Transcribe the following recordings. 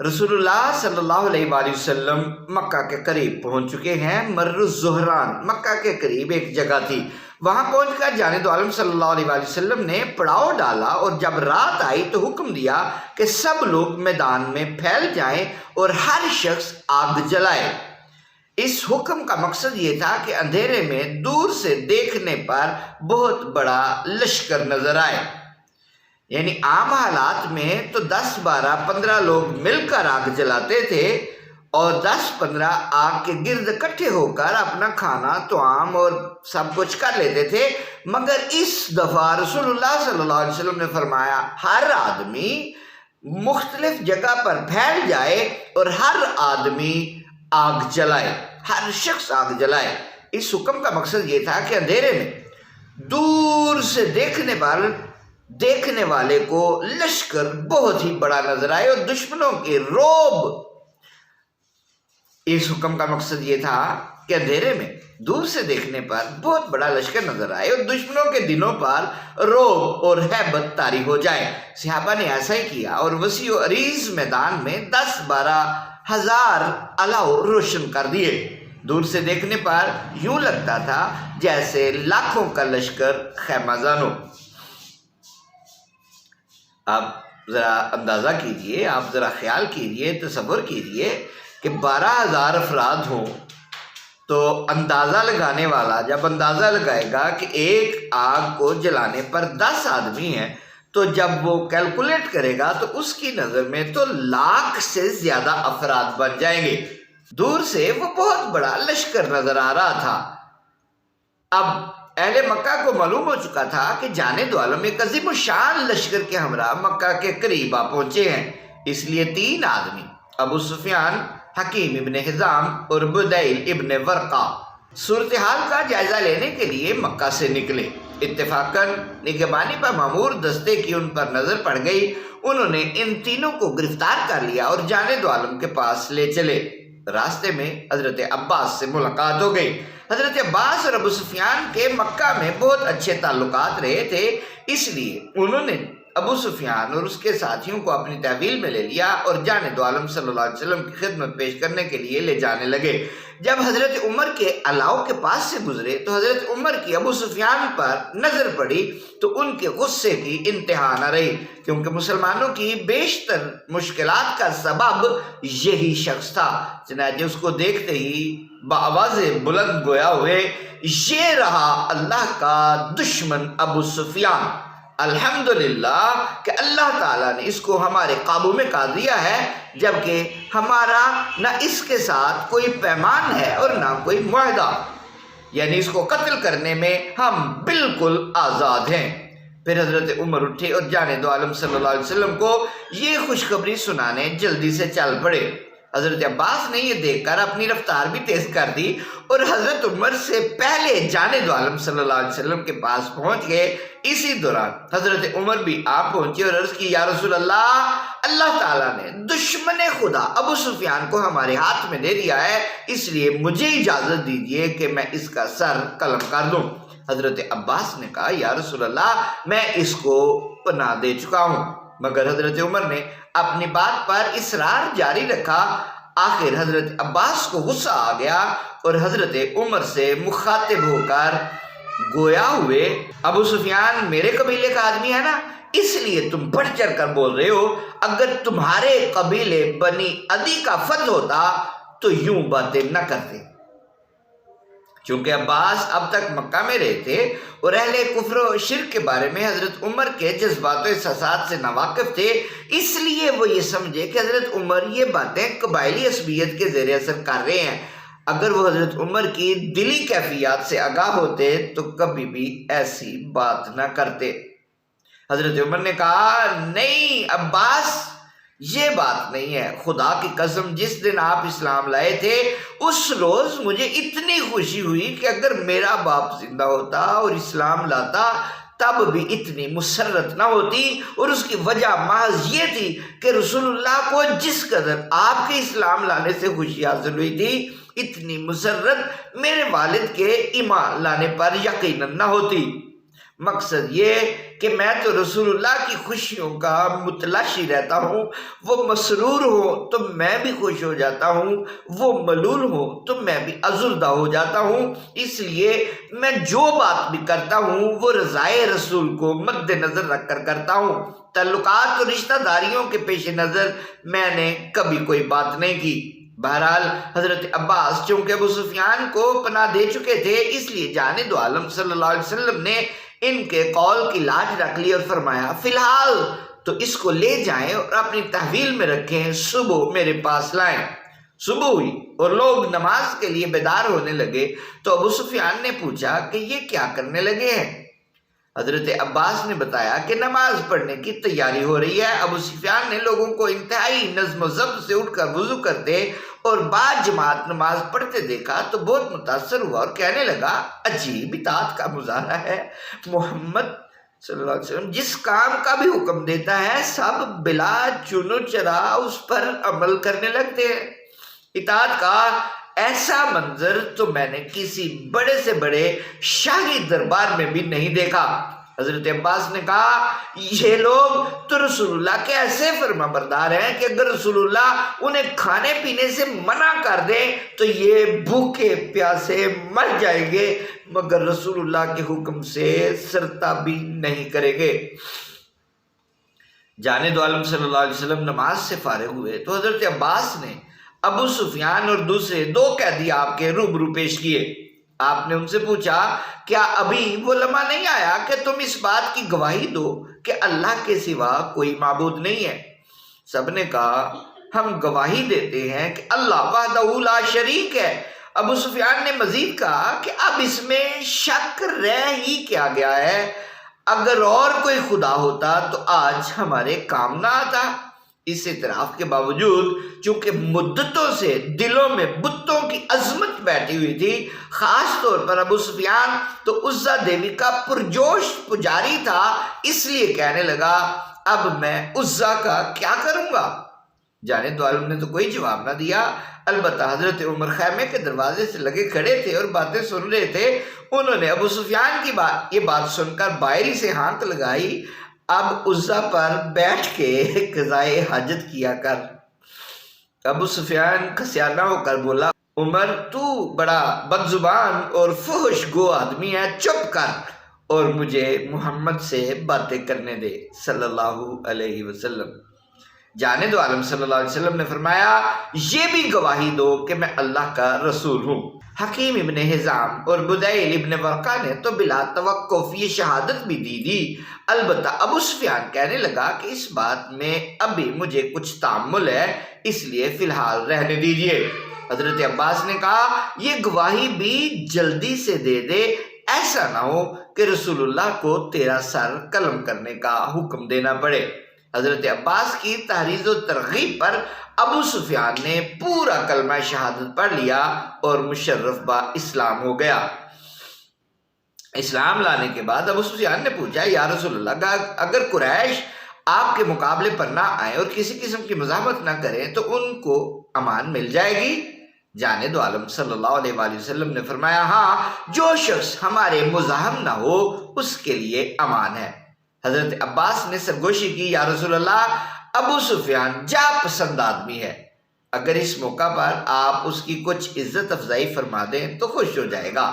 رسول اللہ صلی اللہ علیہ وآلہ وسلم مکہ کے قریب پہنچ چکے ہیں۔ مر الزہران مکہ کے قریب ایک جگہ تھی، وہاں پہنچ کر جانب عالم صلی اللہ علیہ وآلہ وسلم نے پڑاؤ ڈالا، اور جب رات آئی تو حکم دیا کہ سب لوگ میدان میں پھیل جائیں اور ہر شخص آگ جلائے۔ اس حکم کا مقصد یہ تھا کہ اندھیرے میں دور سے دیکھنے پر بہت بڑا لشکر نظر آئے۔ یعنی عام حالات میں تو 10 12 15 لوگ مل کر آگ جلاتے تھے اور 10 15 آگ کے گرد اکٹھے ہو کر اپنا کھانا طعام اور سب کچھ کر لیتے تھے، مگر اس دفعہ رسول اللہ صلی اللہ علیہ وسلم نے فرمایا ہر آدمی مختلف جگہ پر پھیل جائے اور ہر آدمی آگ جلائے، ہر شخص آگ جلائے۔ اس حکم کا مقصد یہ تھا کہ اندھیرے میں دور سے دیکھنے والے کو لشکر بہت ہی بڑا نظر آئے اور دشمنوں کے رعب۔ اس حکم کا مقصد یہ تھا کہ اندھیرے میں دور سے دیکھنے پر بہت بڑا لشکر نظر آئے اور دشمنوں کے دلوں پر رعب اور ہیبت طاری ہو جائے۔ صحابہ نے ایسا ہی کیا اور وسیع و عریض میدان میں 10 12 ہزار الاؤ روشن کر دیے۔ دور سے دیکھنے پر یوں لگتا تھا جیسے لاکھوں کا لشکر خیمہ زن ہو۔ آپ ذرا اندازہ کیجئے، آپ ذرا خیال کیجئے، تصور کیجئے کہ 12,000 افراد ہوں تو اندازہ لگانے والا جب اندازہ لگائے گا کہ ایک آگ کو جلانے پر 10 آدمی ہیں، تو جب وہ کیلکولیٹ کرے گا تو اس کی نظر میں تو لاکھ سے زیادہ افراد بن جائیں گے۔ دور سے وہ بہت بڑا لشکر نظر آ رہا تھا۔ اب اہل مکہ کو معلوم ہو چکا تھا کہ جانب عالم ایک عظیم الشان لشکر کے ہمراہ مکہ کے قریب آ پہنچے ہیں، اس لیے 3 آدمی ابو سفیان، حکیم ابن حزام اور بدیل ابن ورقہ صورتحال کا جائزہ لینے کے لیے مکہ سے نکلے۔ اتفاقاً نگہبانی پر مامور دستے کی ان پر نظر پڑ گئی، انہوں نے ان تینوں کو گرفتار کر لیا اور جانب عالم کے پاس لے چلے۔ راستے میں حضرت عباس سے ملاقات ہو گئی۔ حضرت عباس اور ابو سفیان کے مکہ میں بہت اچھے تعلقات رہے تھے، اس لیے انہوں نے ابو سفیان اور اس کے ساتھیوں کو اپنی تحویل میں لے لیا اور جانب عالم صلی اللہ علیہ وسلم کی خدمت پیش کرنے کے لیے لے جانے لگے۔ جب حضرت عمر کے الاؤ کے پاس سے گزرے تو حضرت عمر کی ابو سفیان پر نظر پڑی تو ان کے غصے کی انتہا نہ رہی، کیونکہ مسلمانوں کی بیشتر مشکلات کا سبب یہی شخص تھا۔ چنانچہ اس کو دیکھتے ہی بآواز بلند گویا ہوئے، یہ رہا اللہ کا دشمن ابو سفیان، الحمدللہ کہ اللہ تعالیٰ نے اس کو ہمارے قابو میں کر دیا ہے، جبکہ ہمارا نہ اس کے ساتھ کوئی پیمان ہے اور نہ کوئی معاہدہ، یعنی اس کو قتل کرنے میں ہم بالکل آزاد ہیں۔ پھر حضرت عمر اٹھے اور جانب عالم صلی اللہ علیہ وسلم کو یہ خوشخبری سنانے جلدی سے چل پڑے۔ حضرت عباس نے یہ دیکھ کر اپنی رفتار بھی تیز کر دی اور حضرت عمر سے پہلے جانب عالم صلی اللہ علیہ وسلم کے پاس پہنچ گئے۔ اسی دوران حضرت عمر بھی آپ پہنچے اور عرض کی، یا رسول اللہ، اللہ تعالیٰ نے دشمن خدا ابو سفیان کو ہمارے ہاتھ میں دے دیا ہے، اس لیے مجھے اجازت دیجیے کہ میں اس کا سر قلم کر دوں۔ حضرت عباس نے کہا، یا رسول اللہ، میں اس کو پناہ دے چکا ہوں، مگر حضرت عمر نے اپنی بات پر اصرار جاری رکھا۔ آخر حضرت عباس کو غصہ آ گیا اور حضرت عمر سے مخاطب ہو کر گویا ہوئے، ابو سفیان میرے قبیلے کا آدمی ہے نا، اس لیے تم بڑھ چڑھ کر بول رہے ہو، اگر تمہارے قبیلے بنی عدی کا فتح ہوتا تو یوں باتیں نہ کرتے۔ چونکہ عباس اب تک مکہ میں رہے تھے اور اہل کفر و شرک کے بارے میں حضرت عمر کے جذبات و احساسات سے ناواقف تھے، اس لیے وہ یہ سمجھے کہ حضرت عمر یہ باتیں قبائلی عصبیت کے زیر اثر کر رہے ہیں۔ اگر وہ حضرت عمر کی دلی کیفیات سے آگاہ ہوتے تو کبھی بھی ایسی بات نہ کرتے۔ حضرت عمر نے کہا، نہیں عباس، یہ بات نہیں ہے، خدا کی قسم جس دن آپ اسلام لائے تھے اس روز مجھے اتنی خوشی ہوئی کہ اگر میرا باپ زندہ ہوتا اور اسلام لاتا تب بھی اتنی مسرت نہ ہوتی، اور اس کی وجہ محض یہ تھی کہ رسول اللہ کو جس قدر آپ کے اسلام لانے سے خوشی حاصل ہوئی تھی، اتنی مسرت میرے والد کے ایمان لانے پر یقیناً نہ ہوتی، مقصد یہ کہ میں تو رسول اللہ کی خوشیوں کا متلاشی رہتا ہوں، وہ مسرور ہو تو میں بھی خوش ہو جاتا ہوں، وہ ملول ہو تو میں بھی ازردہ ہو جاتا ہوں، اس لیے میں جو بات بھی کرتا ہوں وہ رضائے رسول کو مد نظر رکھ کر کرتا ہوں۔ تعلقات اور رشتہ داریوں کے پیش نظر میں نے کبھی کوئی بات نہیں کی۔ بہرحال حضرت عباس چونکہ ابو سفیان کو پناہ دے چکے تھے، اس لیے جانب عالم صلی اللہ علیہ وسلم نے ان کے قول کی لاج رکھ لی اور فرمایا فی الحال تو اس کو لے جائیں اور اپنی تحویل میں رکھیں، صبح میرے پاس لائیں۔ صبح ہوئی اور لوگ نماز کے لیے بیدار ہونے لگے تو ابو سفیان نے پوچھا کہ یہ کیا کرنے لگے ہیں؟ حضرت عباس نے بتایا کہ نماز پڑھنے کی تیاری ہو رہی ہے۔ ابو سفیان نے لوگوں کو انتہائی نظم و ضبط سے اٹھ کر وضو کرتے اور بعد جماعت نماز پڑھتے دیکھا تو بہت متاثر ہوا اور کہنے لگا عجیب اطاعت کا مظاہرہ ہے، محمد صلی اللہ علیہ وسلم جس کام کا بھی حکم دیتا ہے سب بلا چن و چرا اس پر عمل کرنے لگتے ہیں۔ اطاعت کا ایسا منظر تو میں نے کسی بڑے سے بڑے شاہی دربار میں بھی نہیں دیکھا۔ حضرت عباس نے کہا یہ لوگ تو رسول اللہ کے ایسے فرما بردار ہیں کہ اگر رسول اللہ انہیں کھانے پینے سے منع کر دیں تو یہ بھوکے پیاسے مر جائیں گے، مگر رسول اللہ کے حکم سے سرتابی نہیں کریں گے۔ جانب عالم صلی اللہ علیہ وسلم نماز سے فارغ ہوئے تو حضرت عباس نے ابو سفیان اور دوسرے 2 قیدی آپ کے روبرو پیش کیے۔ آپ نے ان سے پوچھا کیا ابھی وہ لمحہ نہیں آیا کہ تم اس بات کی گواہی دو کہ اللہ کے سوا کوئی معبود نہیں ہے؟ سب نے کہا ہم گواہی دیتے ہیں کہ اللہ وحدہ لا شریک ہے۔ ابو سفیان نے مزید کہا کہ اب اس میں شک رہ ہی کیا گیا ہے، اگر اور کوئی خدا ہوتا تو آج ہمارے کام نہ آتا۔ اس اعتراف کے باوجود چونکہ مدتوں سے دلوں میں بتوں کی عظمت بیٹھی ہوئی تھی، خاص طور پر ابو سفیان تو عزا دیوی کا پرجوش پجاری تھا، اس لیے کہنے لگا اب میں عزا کا کیا کروں گا؟ جانب عالم نے تو کوئی جواب نہ دیا، البتہ حضرت عمر خیمے کے دروازے سے لگے کھڑے تھے اور باتیں سن رہے تھے۔ انہوں نے ابو سفیان کی یہ بات سن کر باہری سے ہانک لگائی اب عزا پر بیٹھ کے قضائے حاجت کیا کر۔ ابو سفیان کسیانہ ہو کر بولا عمر تو بڑا بد زبان اور فحش گو آدمی ہے، چپ کر اور مجھے محمد سے باتیں کرنے دے صلی اللہ علیہ وسلم۔ جانب عالم صلی اللہ علیہ وسلم نے فرمایا یہ بھی گواہی دو کہ میں اللہ کا رسول ہوں۔ حکیم ابن حزام اور بدیل ابن ورقہ نے تو بلا توقف یہ شہادت بھی دی، البتہ ابو سفیان کہنے لگا کہ اس بات میں ابھی مجھے کچھ تامل ہے، اس لیے فی الحال رہنے دیجئے۔ حضرت عباس نے کہا یہ گواہی بھی جلدی سے دے دے، ایسا نہ ہو کہ رسول اللہ کو تیرا سر قلم کرنے کا حکم دینا پڑے۔ حضرت عباس کی تحریض و ترغیب پر ابو سفیان نے پورا کلمہ شہادت پڑھ لیا اور مشرف با اسلام ہو گیا۔ اسلام لانے کے بعد ابو سفیان نے پوچھا یا رسول اللہ اگر قریش آپ کے مقابلے پر نہ آئیں اور کسی قسم کی مزاحمت نہ کریں تو ان کو امان مل جائے گی؟ جانب عالم صلی اللہ علیہ وآلہ وسلم نے فرمایا ہاں، جو شخص ہمارے مزاحم نہ ہو اس کے لیے امان ہے۔ حضرت عباس نے سرگوشی کی یا رسول اللہ ابو سفیان جا پسند آدمی ہے، اگر اس موقع پر آپ اس کی کچھ عزت افزائی فرما دیں تو خوش ہو جائے گا۔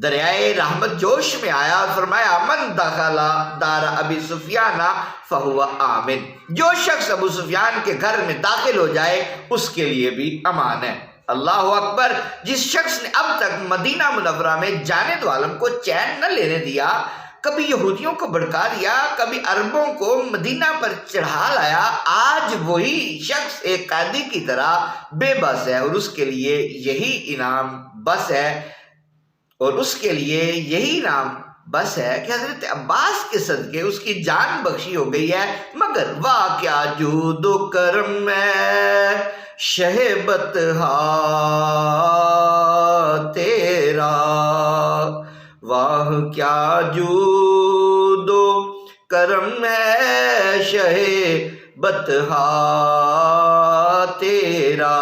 دریائے رحمت جوش میں آیا اور فرمایا من دخل دار ابی سفیان فہو آمن، جو شخص ابو سفیان کے گھر میں داخل ہو جائے اس کے لیے بھی امان ہے۔ اللہ اکبر، جس شخص نے اب تک مدینہ منورہ میں جانب عالم کو چین نہ لینے دیا، کبھی یہودیوں کو بھڑکا دیا، کبھی عربوں کو مدینہ پر چڑھا لایا، آج وہی شخص ایک قیدی کی طرح بے بس ہے اور اس کے لیے یہی انعام بس ہے کہ حضرت عباس کے صدقے اس کی جان بخشی ہو گئی ہے، مگر واہ کیا جود و کرم ہے شہ بطحا تیرا، واہ کیا جود و کرم ہے شہ بطحا تیرا،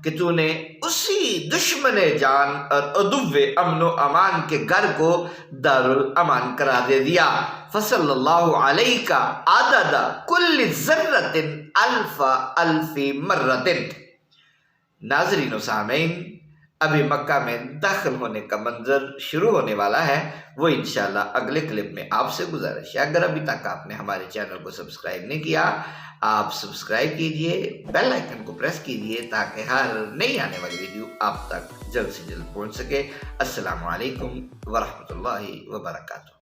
کہ تو نے اسی دشمن جان اور عدو امن و امان کے گھر کو دارالامان کرا دے دیا. فصلی اللہ علیہ کا عدد کل ذرۃ الف الف مرۃ. ناظرین و سامعین، ابھی مکہ میں داخل ہونے کا منظر شروع ہونے والا ہے، وہ انشاءاللہ اگلے کلپ میں آپ سے گزارش ہے. اگر ابھی تک آپ نے ہمارے چینل کو سبسکرائب نہیں کیا، آپ سبسکرائب کیجئے، بیل آئیکن کو پریس کیجئے تاکہ ہر نئی آنے والی ویڈیو آپ تک جلد سے جلد پہنچ سکے. السلام علیکم ورحمۃ اللہ وبرکاتہ.